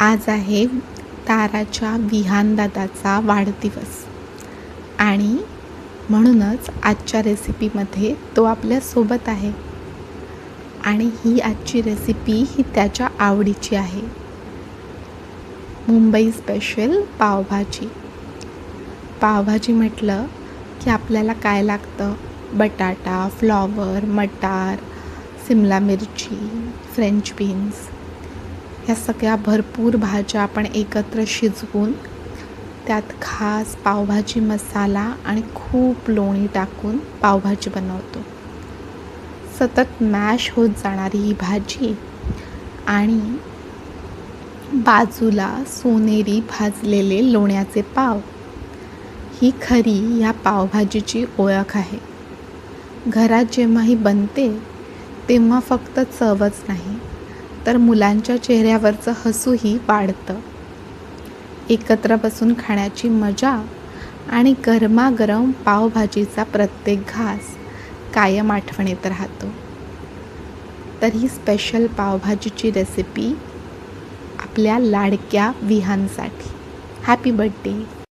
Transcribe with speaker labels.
Speaker 1: आज आहे ताराच्या विहानदादाचा वाढदिवस आणि म्हणूनच आजच्या रेसिपीमध्ये तो आपल्यासोबत आहे. आणि ही आजची रेसिपी ही त्याच्या आवडीची आहे. मुंबई स्पेशल पावभाजी. पावभाजी म्हटलं की आपल्याला काय लागतं? बटाटा, फ्लॉवर, मटार, सिमला मिरची, फ्रेंच बीन्स ह्या सगळ्या भरपूर भाज्या आपण एकत्र शिजवून त्यात खास पावभाजी मसाला आणि खूप लोणी टाकून पावभाजी बनवतो. सतत मॅश होत जाणारी ही भाजी आणि बाजूला सोनेरी भाजलेले लोण्याचे पाव ही खरी ह्या पावभाजीची ओळख आहे. घरात जेव्हा ही बनते तेव्हा फक्त चवच नाही तर मुलांच्या चेहऱ्यावरचं हसूही वाढतं. एकत्र बसून खाण्याची मजा आणि गरमागरम पावभाजीचा प्रत्येक घास कायम आठवणीत राहतो. तर ही स्पेशल पावभाजीची रेसिपी आपल्या लाडक्या विहानसाठी. Happy birthday.